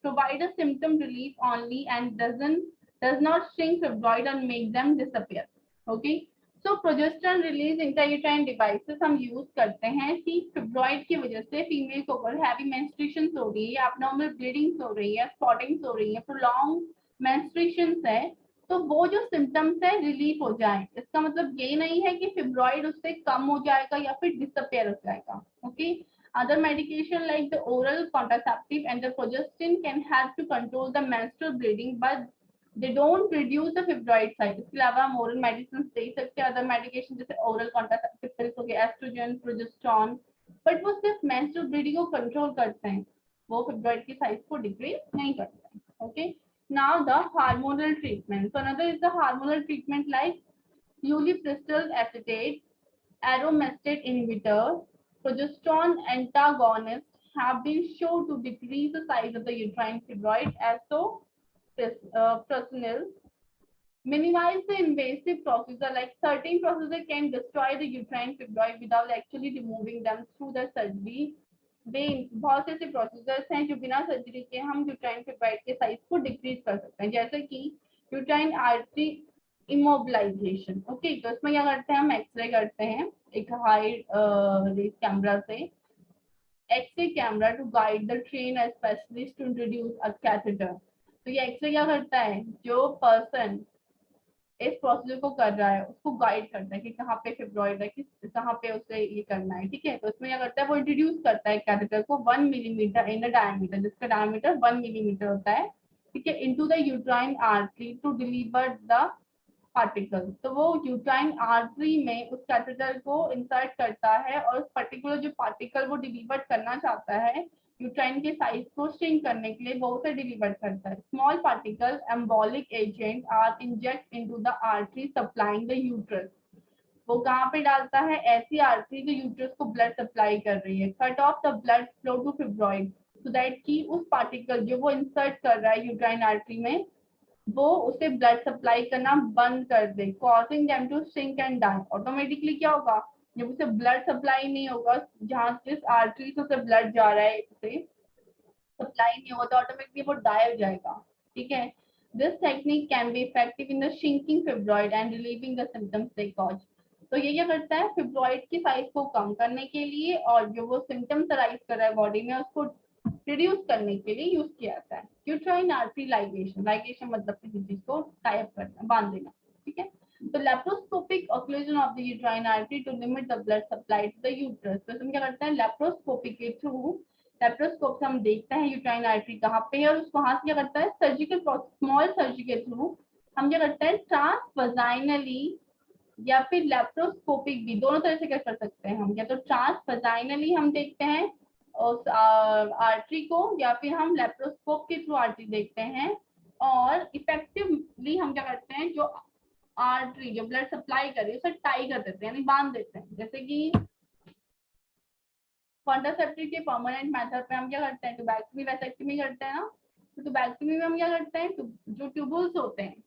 provide a symptom relief only and does not shrink fibroid and make them disappear. Okay. So progesterone release intrauterine devices हम use करते हैं कि fibroid की वजह से female को अगर heavy menstruation हो रही है, abnormal bleeding हो रही है, स्पॉटिंग्स हो रही है, prolonged menstruations है, तो वो जो सिम्टम्स है रिलीफ हो जाए। इसका मतलब ये नहीं है कि फिब्रॉइड उससे कम हो जाएगा या फिर डिसअपियर हो जाएगा। Okay, other medication like the oral contraceptive and the progestin can help to control the menstrual bleeding but they don't reduce the fibroid size. इसके अलावा हम ओरल मेडिसिन दे सकते हैं, अदर मेडिकेशन जैसे ओरल कॉन्ट्रासेप्टिव पिल्स हो गए, oestrogen, progesterone, but वो सिर्फ मेंस्ट्रुअल ब्लीडिंग को कंट्रोल करते हैं, वो फिब्रॉइड की साइज को डिक्रीज नहीं करते हैं। Okay, now the hormonal treatment. So another is the hormonal treatment like ulipristal acetate, aromestate inhibitor, progesterone antagonists have been shown to decrease the size of the uterine fibroid as so personal. Minimize the invasive procedure, like certain procedure can destroy the uterine fibroid without actually removing them through the surgery. बहुत से ऐसे procedures हैं जो बिना surgery के हम uterine fibroid के size को डिक्रीज कर सकते हैं, जैसे कि यूट्राइन आर्टरी इमोबिलाइजेशन। ओके, तो इसमें क्या करते हैं, हम एक्सरे करते हैं एक हाई रेज कैमरा से, x ray camera to guide the train specialist to introduce a catheter. तो ये एक्सरे क्या करता है, जो पर्सन इस प्रोसीजर को कर रहा है उसको गाइड करता है कि कहाँ पे फिब्रॉइड है, किस कहाँ पे उसे ये करना है, ठीक है। तो इसमें क्या करता है, वो इंट्रोड्यूस करता है कैथेटर को 1 मिलीमीटर इन द डायमीटर, जिसका डायमीटर 1 मिलीमीटर होता है, ठीक है, into the uterine artery to deliver the particle. तो वो यूट्राइन आर्टरी में उस कैथेटर को इंसर्ट करता है और उस पर्टिकुलर जो पार्टिकल वो डिलीवर करना चाहता है यूट्राइन के साइज को श्रिंक करने के लिए, वो उसे डिलीवर करता है। Small particle embolic agent are inject into the artery supplying the uterus. वो कहाँ पे डालता है, ऐसी आर्टरी जो यूट्रस को ब्लड सप्लाई कर रही है। Cut off the blood flow to fibroid so that कि उस पार्टिकल जो वो इंसर्ट कर रहा है यूट्राइन आर्टरी में, वो उसे ब्लड सप्लाई करना बंद कर दे, causing them to sink and die. Automatically क्या होगा, जब उसे ब्लड सप्लाई नहीं होगा, जहां जिस आर्टरी से उसे ब्लड जा रहा है उसे सप्लाई नहीं होगा, तो ऑटोमेटिकली वो डाई हो जाएगा, ठीक है। This technique can be effective in the shrinking fibroid and relieving the symptoms they cause. तो ये क्या करता है, फिब्रॉइड की साइज को कम करने के लिए और जो वो सिम्टम्स अराइज कर रहा है बॉडी में उसको रिड्यूस करने के लिए यूज किया जाता है। यूट्राइन आर्टरी लाइगेशन, लाइगेशन मतलब किसी चीज को टाई अप करना, बांध देना, ठीक है। तो laparoscopic occlusion of the uterine artery to limit the blood supply to the uterus. तो इसमें क्या करते हैं, लेप्रोस्कोपी के थ्रू, लेप्रोस्कोप से हम देखते हैं यूट्राइन आर्टरी कहाँ पे है, और उसको वहां से क्या करता है, सर्जिकल स्मॉल सर्जरी के थ्रू हम क्या करते हैं, ट्रांसवजाइनली या फिर लेप्रोस्कोपिक भी, दोनों तरह से क्या कर सकते हैं हम, या तो ट्रांसवजाइनली हम देखते हैं उस आर्टरी को, या फिर हम लेप्रोस्कोप के थ्रू आर्टरी देखते हैं, और इफेक्टिवली हम क्या करते हैं, जो आर्टरी जो ब्लड सप्लाई कर रही है उसे टाई कर देते हैं, यानी बांध देते हैं। जैसे कि कॉन्ट्रासेप्टिव के परमानेंट मेथड पे हम क्या करते हैं, टुबैक्टमी वैसेक्टमी करते हैं ना, तो टुबैक्टमी में हम क्या करते हैं, जो ट्यूबल्स होते हैं,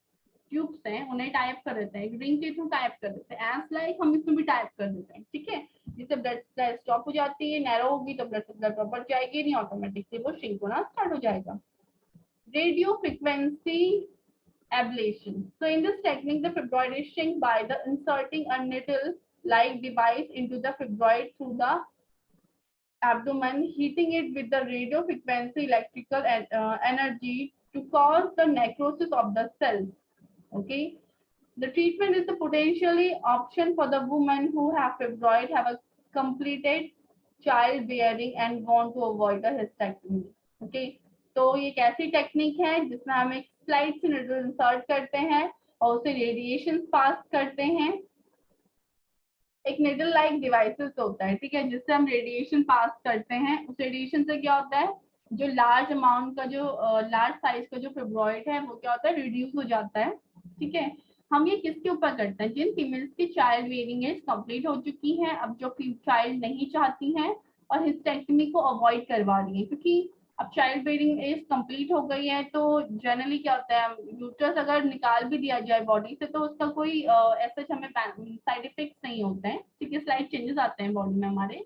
ट्यूब्स हैं, उन्हें टाइप कर देते हैं, रिंग के थ्रू टाइप कर देते हैं, एज लाइक हम इसमें भी टाइप कर देते हैं, ठीक है। जिससे ब्लड सप्लाई स्टॉप हो जाती है, नैरो होगी तो ब्लड सप्लाई प्रॉपर जाएगी नहीं, ऑटोमेटिकली वो श्रिंक होना स्टार्ट हो जाएगा। Radio frequency ablation. So in this technique, the fibroid is shrunk by the inserting a needle-like device into the fibroid through the abdomen, heating it with the radio frequency electrical energy to cause the necrosis of the cells. Okay. The treatment is the potentially option for the women who have fibroid, have a completed child bearing and want to avoid a hysterectomy. Okay, तो ये एक ऐसी technique है जिसमें हम एक slide से needle insert करते हैं और उसे रेडिएशन पास करते हैं। एक नीडल लाइक डिवाइसेस होता है, ठीक है, जिससे हम रेडिएशन पास करते हैं। उस रेडिएशन से क्या होता है, जो लार्ज अमाउंट का जो लार्ज साइज का जो फिब्रॉइड है वो क्या होता है, रिड्यूस हो जाता है। ठीक है, हम ये किसके ऊपर करते हैं, जिन फीमेल्स की चाइल्ड बेयरिंग एज कंप्लीट हो चुकी है, अब जो चाइल्ड नहीं चाहती हैं और हिस्टेक्टमी को अवॉइड करवा रही है, क्योंकि अब चाइल्ड बेयरिंग एज कंप्लीट हो गई है तो जनरली क्या होता है, यूट्रस अगर निकाल भी दिया जाए बॉडी से तो उसका कोई ऐसा हमें साइड इफेक्ट नहीं होते हैं। ठीक है, स्लाइड चेंजेस आते हैं बॉडी में हमारे।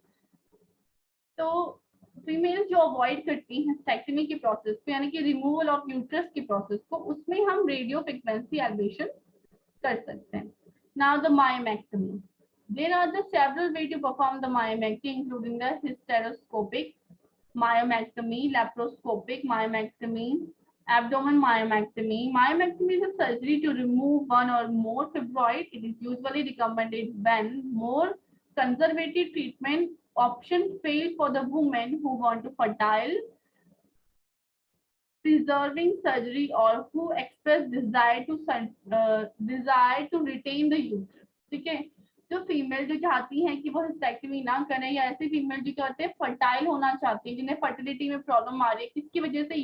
तो फीमेल जो अवॉइड करती हैं हिस्टेक्टमी की प्रोसेस को, यानी कि रिमूवल ऑफ यूट्रस की प्रोसेस को, उसमें हम रेडियो फ्रीक्वेंसी एब्लेशन कर सकते हैं। Now the myomectomy, there are the several way to perform the myomectomy including the hysteroscopic myomectomy, laparoscopic myomectomy, abdomen myomectomy. Myomectomy is a surgery to remove one or more fibroid. It is usually recommended when more conservative treatment options fail for the women who want to fertile, preserving surgery, or who express desire to retain the uterus. ठीक है, जो female जो चाहती हैं कि वो hysterectomy ना करें, या ऐसे फीमेल जो कहते हैं फर्टाइल होना चाहती हैं, जिन्हें फर्टिलिटी में प्रॉब्लम आ रही है, किसकी वजह से,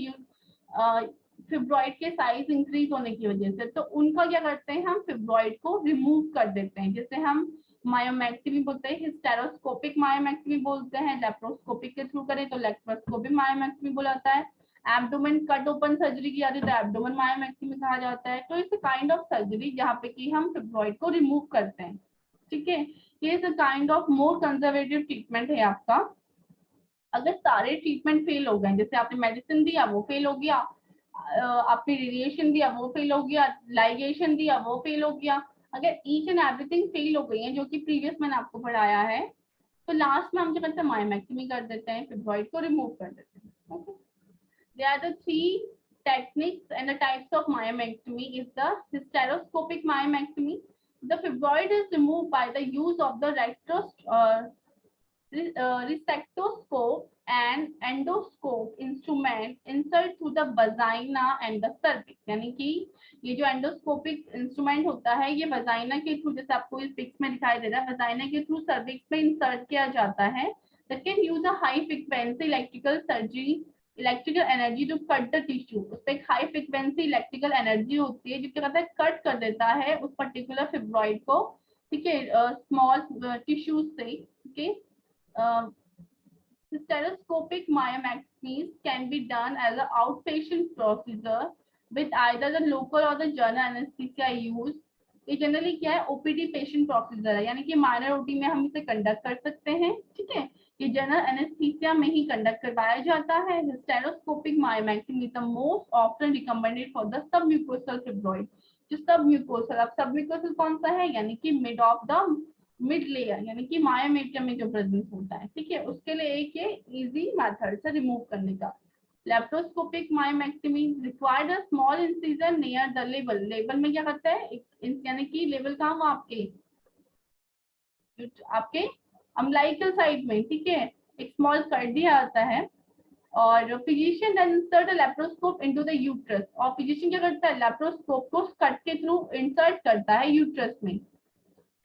फिब्रॉइड के साइज इंक्रीज होने की वजह से, तो उनका क्या करते हैं, हम फिब्रॉइड को रिमूव कर देते हैं, जिसे हम मायोमेक्टमी बोलते हैं, हिस्टेरोस्कोपिक मायोमेक्टमी बोलते हैं। लेप्रोस्कोपिक के थ्रू करें तो लेप्रोस्कोपिक मायोमेक्टमी बोलाता है। एब्डोमेन कट ओपन सर्जरी की जाती है तो एब्डोमेन मायोमेक्टमी कहा जाता है। तो इट्स काइंड ऑफ सर्जरी जहाँ पे कि हम फिब्रॉइड को रिमूव करते हैं। ठीक है, ये is kind of more conservative treatment है आपका। अगर सारे ट्रीटमेंट फेल हो गए, जैसे आपने मेडिसिन दिया वो फेल हो गया, आपने रेडिएशन दिया वो फेल हो गया, लाइगेशन दिया वो फेल हो गया, अगर ईच एंड एवरीथिंग फेल हो गई है, जो कि प्रीवियस मैंने आपको पढ़ाया है, तो लास्ट में हम क्या करते हैं, मायोमेक्टमी कर देते हैं, फिब्रॉइड को रिमूव कर देते हैं। Okay, there are the three techniques and the types of myomectomy is the hysteroscopic myomectomy. The fibroid is removed by the use of the resectoscope and endoscope instrument insert through the vagina and the cervix. यानी कि ये जो endoscopic instrument होता है ये vagina के through, जैसे आपको इस पिक्स में दिखाई दे रहा है, वजाइना के थ्रू सर्विक्स में इंसर्ट किया जाता है। That can use a high frequency electrical surgery, electrical energy to cut the tissue. उस पर एक हाई फ्रिक्वेंसी इलेक्ट्रिकल एनर्जी होती है जो क्या करता है, कट कर देता है उस पर्टिकुलर फिब्रॉइड को। ठीक है, स्मॉल टिश्यूज से। ठीक है, stereoscopic myomectomies can be done as an outpatient procedure with either the local or the general anesthesia used. ये जनरली क्या है, ओपीडी पेशेंट प्रोसीजर है, यानी कि माइनर ओटी में हम इसे कंडक्ट कर सकते हैं। ठीक है, ये जनरल एनेस्थीसिया में ही कंडक्ट करवाया जाता है। Hysteroscopic myomectomy the most often recommended for the submucosal fibroid. जो सबम्यूकोसल, अब सबम्यूकोसल कौन सा है, यानी कि mid of the mid layer, यानी कि मायोमेट्रियम में जो प्रेजेंस होता है। ठीक है, उसके लिए एक ये इजी मेथड से रिमूव करने का। Laparoscopic myomectomy required a small incision near the level. Level में क्या करता है, यानी कि लेवल कहाँ, वो आपके अम्लाइकल साइड में। ठीक है, एक स्मॉल कट दिया जाता है और physician then insert a laparoscope into the uterus. और फिजिशियन क्या करता है, लेप्रोस्कोप को कट के थ्रू इंसर्ट करता है यूट्रस में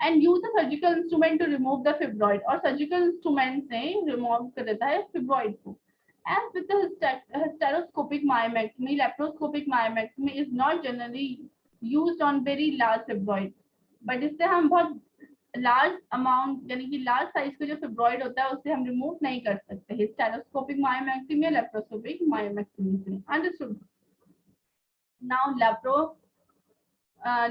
and use a surgical instrument to remove the fibroid. और सर्जिकल इंस्ट्रूमेंट से रिमूव कर देता है फिब्रॉइड को। As with the hysteroscopic myomectomy, laparoscopic myomectomy is not generally used on very large fibroids, but इससे हम बहुत लार्ज अमाउंट, यानी कि लार्ज साइज का जो फिब्रॉइड होता है उससे हम रिमूव नहीं कर सकते हिस्टेरोस्कोपिक मायोमेक्टमी या लेप्रोस्कोपिक मायोमेक्टमी से। Understood? Now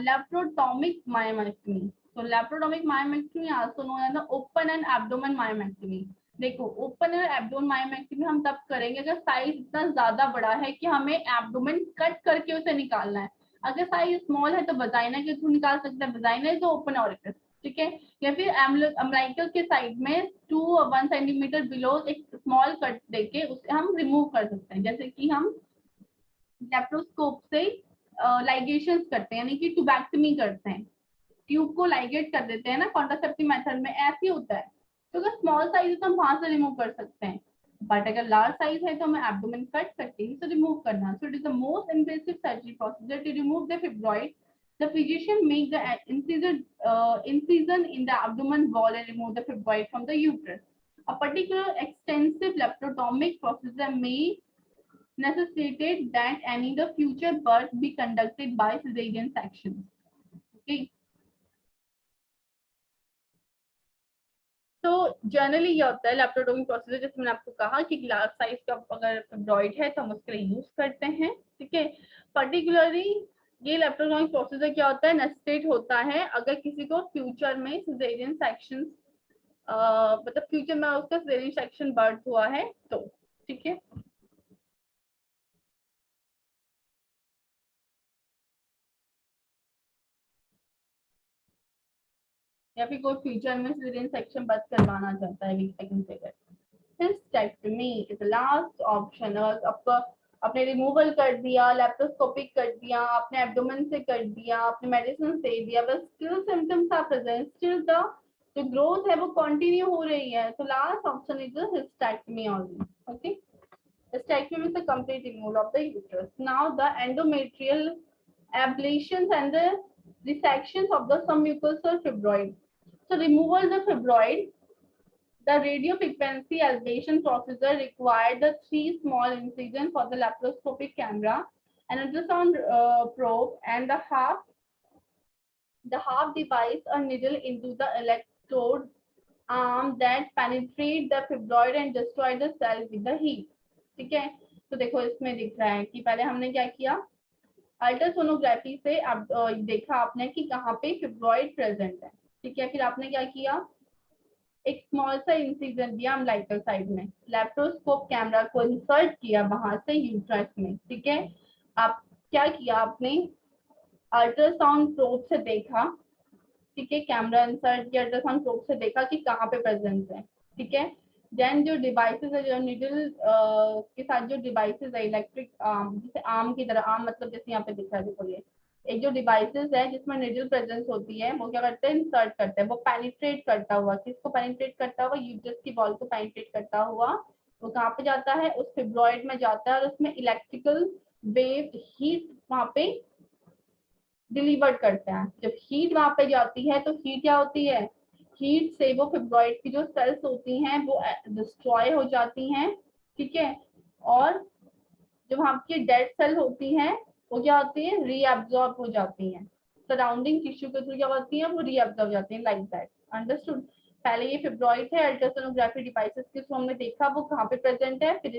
laparotomic myomectomy. So laparotomic myomectomy also known as the open and abdomen myomectomy. देखो, ओपन और एब्डोमेन मायोमेक्टमी हम तब करेंगे अगर साइज इतना ज्यादा बड़ा है कि हमें एब्डोमेन कट करके उसे निकालना है। अगर साइज स्मॉल है तो वजाइना के थ्रू निकाल सकते हैं, वजाइना इज ओपन ऑरिफिस। ठीक है, या फिर अम्लाइकल के साइड में 2 और 1 सेंटीमीटर बिलो एक स्मॉल कट देके उसे हम रिमूव कर सकते हैं, जैसे कि हम लेप्रोस्कोप से लाइगेशन करते हैं, यानी कि ट्यूबैक्टमी करते हैं, ट्यूब को लाइगेट कर देते हैं ना कॉन्ट्रासेप्टिव मेथड में, ऐसे ही होता है। तो अगर स्मॉल साइज है तो हम वहां से रिमूव कर सकते हैं, बट अगर लार्ज साइज है तो हमें एब्डोमेन कट करके ही रिमूव करना। So it is the most invasive surgery procedure to remove the fibroid. The physician make the incision in the abdomen wall and remove the fibroid from the uterus. A particular extensive laparotomic procedure may necessitate that any the future birth be conducted by cesarean section. Okay. तो generally ये होता है लैप्रोटोमी procedure, जैसे मैंने आपको कहा कि large size का अगर फिब्रॉइड है तो हम उसके लिए यूज करते हैं, ठीक है। पर्टिकुलरली ये लैप्रोटोमी प्रोसीजर क्या होता है, नेसेसिटेट होता है अगर किसी को फ्यूचर में सिजेरियन सेक्शन, मतलब फ्यूचर में उसका सिजेरियन सेक्शन बर्थ हुआ है तो, ठीक है। या फिर कोई फ्यूचर में सिजेरियन सेक्शन बर्थ करवाना चाहता है, सिस्टेक्टमी इज लास्ट ऑप्शन। आपका आपने रिमूवल कर दिया, लैप्रोस्कोपिक कर दिया, आपने एब्डोमेन से कर दिया, आपने मेडिसिन दे दिया, बस still symptoms are present, still the जो ग्रोथ है वो कंटिन्यू हो रही है, तो last option is hysterectomy only. Okay, hysterectomy is the complete removal of the uterus. Now the endometrial ablations and the resections of the submucosal fibroid. So removal of the fibroid, the radiofrequency ablation procedure required the 3 small incisions for the laparoscopic camera, an ultrasound probe, and the half device a needle into the electrode arm that penetrate the fibroid and destroy the cell with the heat. ठीक है, तो देखो इसमें दिख रहा है कि पहले हमने क्या किया, अल्ट्रासोनोग्राफी से अब देखा आपने कि कहाँ पे फिब्रॉइड प्रेजेंट है, ठीक है। फिर आपने क्या किया, एक स्मॉल सा इंसिजन दिया अम्बिलिकल साइड में, लैप्रोस्कोप कैमरा को इंसर्ट किया वहां से यूट्रस में, ठीक है। आप क्या किया, आपने अल्ट्रासाउंड प्रोब से देखा, ठीक है, कैमरा इंसर्ट किया, अल्ट्रासाउंड प्रोब से देखा कि कहाँ पे प्रेजेंस है, ठीक है। देन जो डिवाइसेस है, जो निडल के साथ जो डिवाइसेस है, इलेक्ट्रिक जैसे आर्म की तरह, आर्म मतलब जैसे यहाँ पे दिख रहा है, देखो ये एक जो डिवाइसेस है जिसमें निडल प्रेजेंस होती है, वो क्या करते हैं, इंसर्ट करते हैं, वो पेनिट्रेट करता हुआ, किसको पेनिट्रेट करता हुआ, यूट्रस की वॉल को पेनिट्रेट करता हुआ वो कहाँ पे जाता है, उस फिब्रॉइड में जाता है, और उसमें इलेक्ट्रिकल वेव हीट वहां पे डिलीवर्ड करते हैं। जब हीट वहां पे जाती है तो हीट क्या होती है, हीट से वो फिब्रॉइड की जो सेल्स होती हैं वो डिस्ट्रॉय हो जाती हैं, ठीक है। और जो वहां की डेड सेल होती हैं वो क्या होती है, रीअब्सॉर्ब हो जाती हैं, सराउंडिंग टिश्यू के थ्रू क्या होती है, वो रीअब्सॉर्ब हो जाती है, लाइक दैट, अंडरस्टूड। पहले ये फिब्रॉइड है, अल्ट्रासोनोग्राफी डिवाइसेस के थ्रू हमने देखा वो कहाँ पे प्रेजेंट है, फिर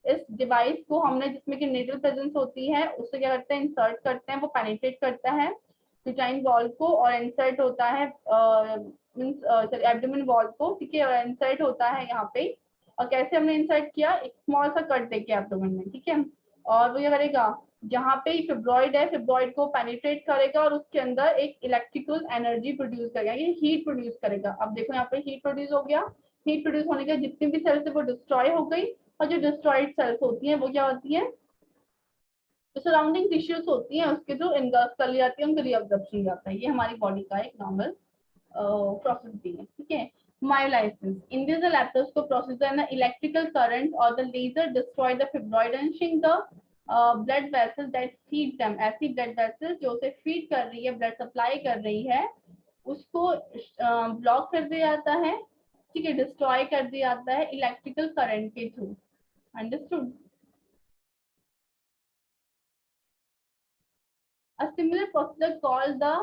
इस डिवाइस को हमने जिसमें कि नीडल प्रेजेंस होती है उससे क्या करते हैं, इंसर्ट करते हैं, वो पेनिट्रेट करता है यूट्राइन वॉल को और इंसर्ट होता है एब्डोमेन वॉल को, ठीक है, और इंसर्ट होता है यहाँ पे। और कैसे हमने इंसर्ट किया, एक स्मॉल सा कट देके एब्डोमेन में, ठीक है। और वो क्या करेगा, जहाँ पे फिब्रॉइड है, फिब्रॉइड को पेनिट्रेट करेगा और उसके अंदर एक इलेक्ट्रिकल एनर्जी प्रोड्यूस करेगा, ये हीट प्रोड्यूस करेगा। अब देखो यहाँ पे हीट प्रोड्यूस हो गया, हीट प्रोड्यूस होने के जितनी भी सेल्स है वो डिस्ट्रॉय हो गई, और जो डिस्ट्रॉइड सेल्स होती हैं वो क्या होती है, जो सराउंडिंग टिश्यूज होती हैं उसके जो इंगल्फ कर ली जाती है, उनको रीअब्जॉर्प्शन जाता है। ये हमारी बॉडी का एक नॉर्मल प्रोसेस भी है, ठीक है। Myolysis. In this, the laparoscope procedure and the electrical current or the laser destroy the fibroid and shrink the blood vessels that feed them. ऐसी blood vessels जो उसे feed कर रही है, blood supply कर रही है, उसको ब्लॉक कर दिया जाता है, ठीक है, डिस्ट्रॉय कर दिया जाता है इलेक्ट्रिकल करंट के through, understood. A similar procedure called the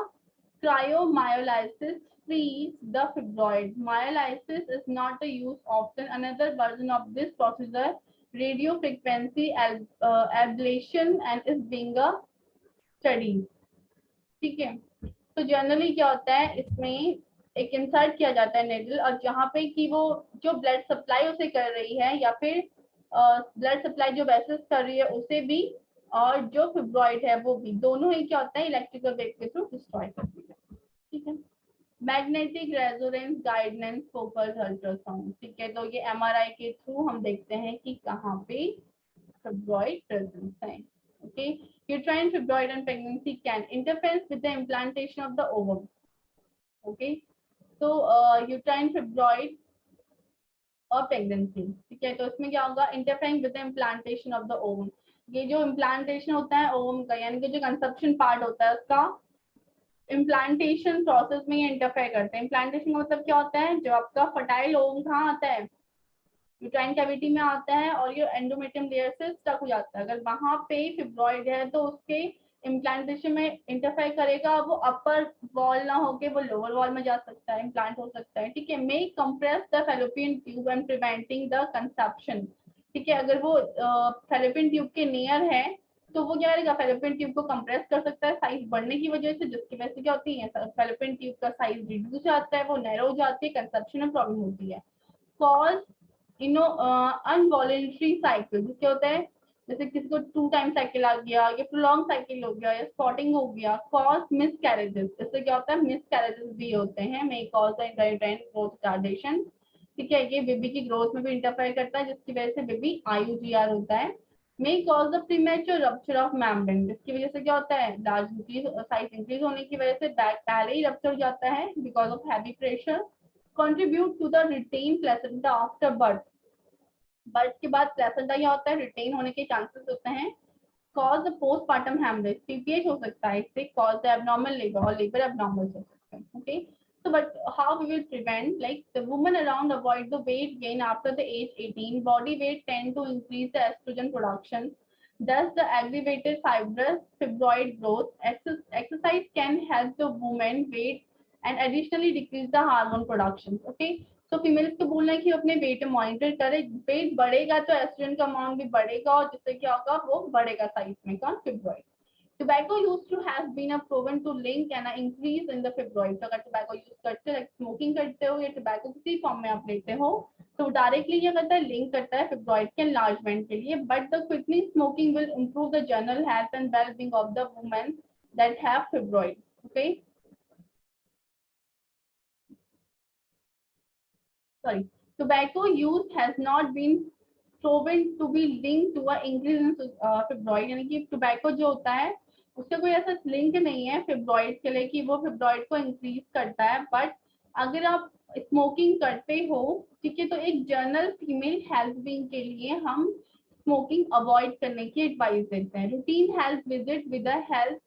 cryomyolysis frees the fibroid. Myolysis is not used often. Another version of this procedure, radio frequency ablation, and is being studied. ठीक है, तो generally क्या होता है, इसमें एक insert किया जाता है नेडल, और जहाँ पे कि वो जो ब्लड सप्लाई उसे कर रही है या फिर ब्लड सप्लाई जो वेसल्स कर रही है उसे भी, और जो फिब्रॉइड है वो भी, दोनों ही क्या होता है इलेक्ट्रिकल वेव के थ्रू डिस्ट्रॉय कर दी है, ठीक है। Magnetic resonance guidance focus ultrasound, ठीक है, तो ये एमआरआई के थ्रू हम देखते हैं कि कहाँ पे fibroid presence है, okay। Uterine fibroid and pregnancy can interfere with the implantation of the ovum, okay। तो uterine fibroid और प्रेगनेंसी, ठीक है। तो इसमें क्या होगा, interfering with the implantation of the ovum. ये जो इम्प्लांटेशन होता है ओवम का, यानी कि जो कंसेप्शन पार्ट होता है उसका इम्प्लांटेशन प्रोसेस में ये इंटरफेयर करते हैं। इम्प्लांटेशन मतलब क्या होता है, जो आपका फर्टाइल ओवम कहाँ आता है, यूट्राइन कैविटी में आता है और ये एंडोमेट्रियम लेयर से स्टक हो जाता है। अगर वहां पे फिब्रॉइड है तो उसके इम्प्लांटेशन में इंटरफेयर करेगा, वो अपर वॉल ना होके वो लोअर वॉल में जा सकता है, इम्प्लांट हो सकता है, ठीक है। May compress the fallopian tube and preventing the conception, ठीक है। अगर वो फेलोपियन ट्यूब के नियर है तो वो क्या करेगा, फेलोपियन ट्यूब को कंप्रेस कर सकता है साइज बढ़ने की वजह से, जिसकी वजह से क्या होती है, फेलोपियन ट्यूब का साइज रिड्यूस हो जाता है, वो नैरो हो जाती है, कंसेप्शन में प्रॉब्लम होती है। कॉज अनवॉलेंट्री साइकिल, जिसके होता है जैसे किसी को 2 टाइम साइकिल आ गया या प्रोलॉन्ग साइकिल हो गया या स्पॉटिंग हो गया। कॉज मिसकैरेजेस, इससे क्या होता है, मिसकैरेजेस भी होते हैं, may cause the intrauterine growth retardation, ठीक है। ये बेबी की ग्रोथ में भी इंटरफेयर करता है, जिसकी वजह से बेबी IUGR होता है। May cause the premature rupture of membrane, जिसकी वजह से क्या होता है, लार्ज साइज इंक्रीज होने की वजह से बैक पहले ही रप्चर हो जाता है because of heavy pressure. Contribute to the retain placenta after birth, birth के बाद प्लेसेंटा क्या होता है, रिटेन होने के चांसेस होते हैं। Cause the postmortem haemorrhage, PPH हो सकता है इससे। कॉज द एब्नॉर्मल लेबर, और लेबर एब्नॉर्मल हो सकता है, okay. So, but how we will prevent, like the women around avoid the weight gain after the age 18, body weight tend to increase the estrogen production, thus the aggravated fibrous fibroid growth. Exercise can help the woman weight and additionally decrease the hormone production, okay। तो females को बोलना है कि अपने wait monitor करे, wait बढ़ेगा तो oestrogen का अमाउंट भी बढ़ेगा और जिससे क्या होगा, वो बढ़ेगा साइज में, कौन, fibroid. Tobacco used to has been a proven to link an increase in the fibroid. तो अगर tobacco यूज करते हो, स्मोकिंग करते हो या tobacco किसी फॉर्म में आप लेते हो, तो डायरेक्टली क्या करता है, लिंक करता है फिब्रॉइड के एनलार्जमेंट के लिए। But the quickening smoking will improve the general health and well being of the women that have fibroid, okay. Sorry, tobacco use has not been proven to be linked to a increase in fibroid, यानी कि tobacco जो होता है उसका कोई ऐसा link नहीं है फिब्रॉइड के लिए कि वो फिब्रॉइड को इंक्रीज करता है। बट अगर आप स्मोकिंग करते हो, ठीक है, तो एक जनरल फीमेल हेल्थ बीइंग के लिए हम स्मोकिंग अवॉइड करने की एडवाइस देते हैं। Routine health visit with a health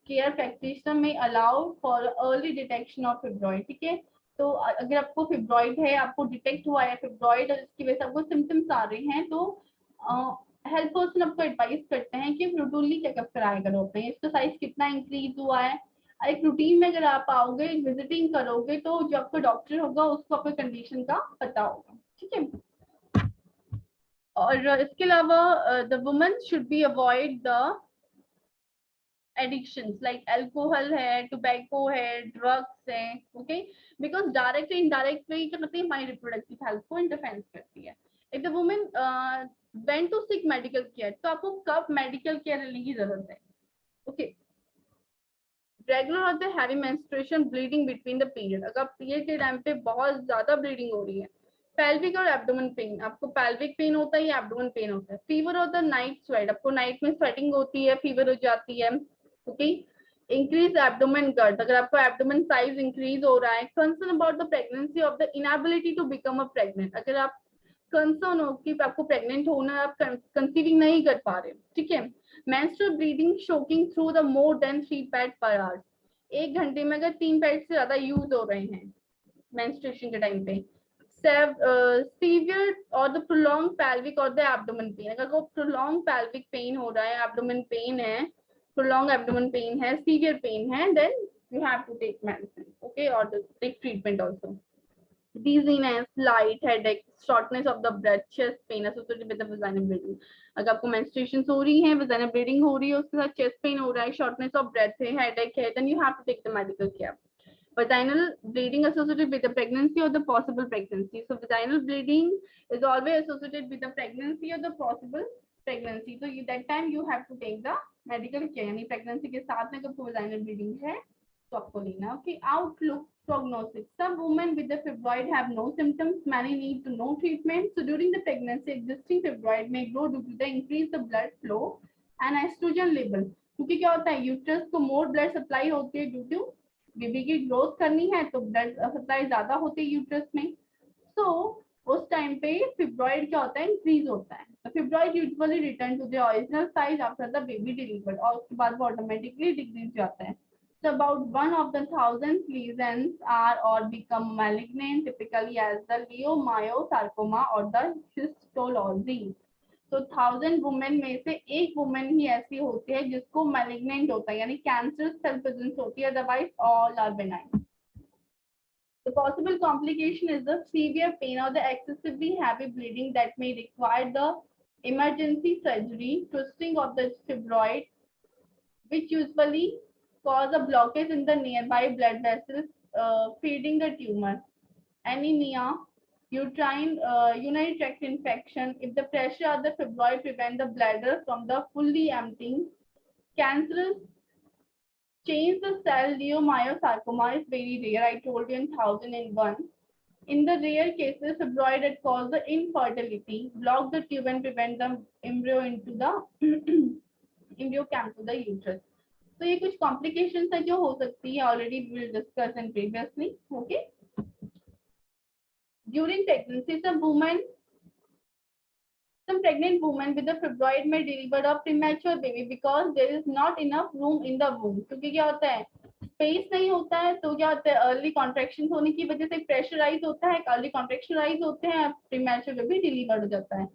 care practitioner may allow for early detection of fibroid, ठीक है। तो अगर आपको फिब्रॉइड है, आपको डिटेक्ट हुआ है फिब्रॉइड और इसकी वजह से आपको सिम्टम्स आ रहे हैं, तो हेल्थ पर्सन आपको एडवाइस करते हैं कि रूटीनली चेकअप कराया करो अपने, इसका साइज कितना इंक्रीज हुआ है। एक रूटीन में अगर आप आओगे, विजिटिंग करोगे, तो जो आपका डॉक्टर होगा उसको आपकी कंडीशन का पता होगा, ठीक है। और इसके अलावा the woman should be avoid the addictions like alcohol है, टोबैको है, ड्रग्स है, ओके। बिकॉज डायरेक्ट इनडायरेक्टली क्या करती है, हमारी रिप्रोडक्टिव हेल्थ को इंटरफेरेंस करती है। If the women went to seek medical care, तो आपको कब मेडिकल केयर लेने की जरूरत है, ओके। रेगुलर होते हैं heavy menstruation, bleeding between the period, अगर पीरियड के टाइम पे बहुत ज्यादा ब्लीडिंग हो रही है। पेल्विक और एब्डोमेन पेन, आपको पेल्विक पेन होता है या एब्डोमेन पेन होता है। फीवर होता है नाइट स्वेट, आपको नाइट में स्वेटिंग होती है, फीवर हो जाती है, ओके। इंक्रीज एब्डोमेन गर्ड, अगर आपको एब्डोमेन साइज इंक्रीज हो रहा है। Concern about the pregnancy of the inability to become a pregnant, अगर आप कंसर्न हो कि आपको प्रेग्नेंट होना, आप कंसीविंग नहीं कर पा रहे, ठीक है। Menstrual bleeding shocking through the more than 3 pad per hour, 1 घंटे में अगर 3 पैड से ज्यादा यूज हो रहे हैं मेंस्ट्रुएशन के टाइम पे। सीवियर और द प्रोलॉन्ग pelvic और द एब्डोमेन पेन, अगर वो प्रोलॉन्ग pelvic पेन हो रहा है, एब्डोमेन पेन है, प्रोलॉन्ग एब्डोमेन पेन है, सीवियर पेन है, then you have to take medicine, okay, or take treatment also. Dizziness, light headache, shortness of the breath, chest pain associated with the vaginal bleeding, अगर आपको menstruation हो रही है, vaginal bleeding हो रही है, उसके साथ chest pain हो रहा है, shortness of breath है, headache है, then you have to take the medical care. Vaginal bleeding associated with the pregnancy or the possible pregnancy, so vaginal bleeding is always associated with the pregnancy or the possible pregnancy, so that time you have to take the medical care, यानी pregnancy के साथ में अगर vaginal bleeding है तो आपको लेना, okay. Outlook prognosis, some women with the fibroid have no symptoms, many need to no treatment, so during the pregnancy existing fibroid may grow due to the increase the blood flow and estrogen level, क्योंकि क्या होता है, uterus को मोर blood supply होती है due to baby की growth करनी है, तो ब्लड सप्लाई ज्यादा होती है यूट्रस में। सो उस टाइम पे फिब्रॉइड क्या होता है, इंक्रीज होता है. तो fibroid usually return to the original size after the baby delivered, और उसके बाद वो ऑटोमेटिकली डिक्रीज जाता है. So about 1 of the 1,000 lesions are or become malignant, typically as the leiomyosarcoma or the histology. तो 1,000 वुमेन में से एक वुमेन ही ऐसी होती है जिसको मैलिग्नेंट होता है, यानी कैंसर सेल प्रेजेंस होती है, otherwise all are benign. The possible complication is the severe pain or the excessively heavy bleeding that may require the emergency surgery, twisting of the fibroid, which usually cause a blockage in the nearby blood vessels, feeding the tumor. Anemia, urinary tract infection, if the pressure of the fibroid prevent the bladder from the fully emptying. Cancerous change the cell leiomyosarcoma is very rare. I told you in 1,001. In the rare cases, fibroid that cause the infertility, block the tube and prevent the embryo into the embryo come to the uterus. तो ये कुछ complications है जो हो सकती है, already we will discuss in previously. Okay. During pregnancy some pregnant women with a fibroid may deliver a premature baby because there is not enough room in the womb. क्योंकि क्या होता है, स्पेस नहीं होता है, तो क्या होता है, अर्ली कॉन्ट्रेक्शन होने की वजह से प्रेशराइज होता है, अर्ली कॉन्ट्रेक्शनराइज होते हैं, प्रीमैच्योर बेबी डिलीवर्ड हो जाता है.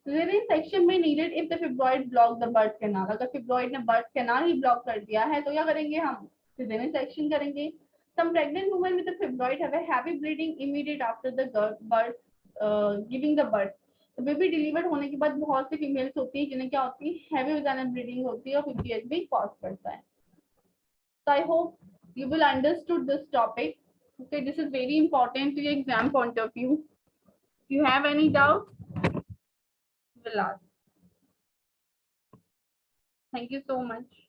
Cesarean section में needed if the fibroid block the birth canal. अगर fibroid ने birth canal ही block कर दिया है तो क्या करेंगे हम, cesarean section करेंगे. Some pregnant women with a fibroid have a heavy bleeding immediate after the birth, giving the birth. तो बेबी डिलीवर्ड होने के बाद बहुत सी फीमेल्स होती है जिन्हें क्या होती है, हैवी वेजाइनल ब्लीडिंग होती है और 50 भी कॉज करता है. So I hope you will understood this topic. Okay, this is very important to your exam point of view. If you have any doubt, we'll ask. Thank you so much.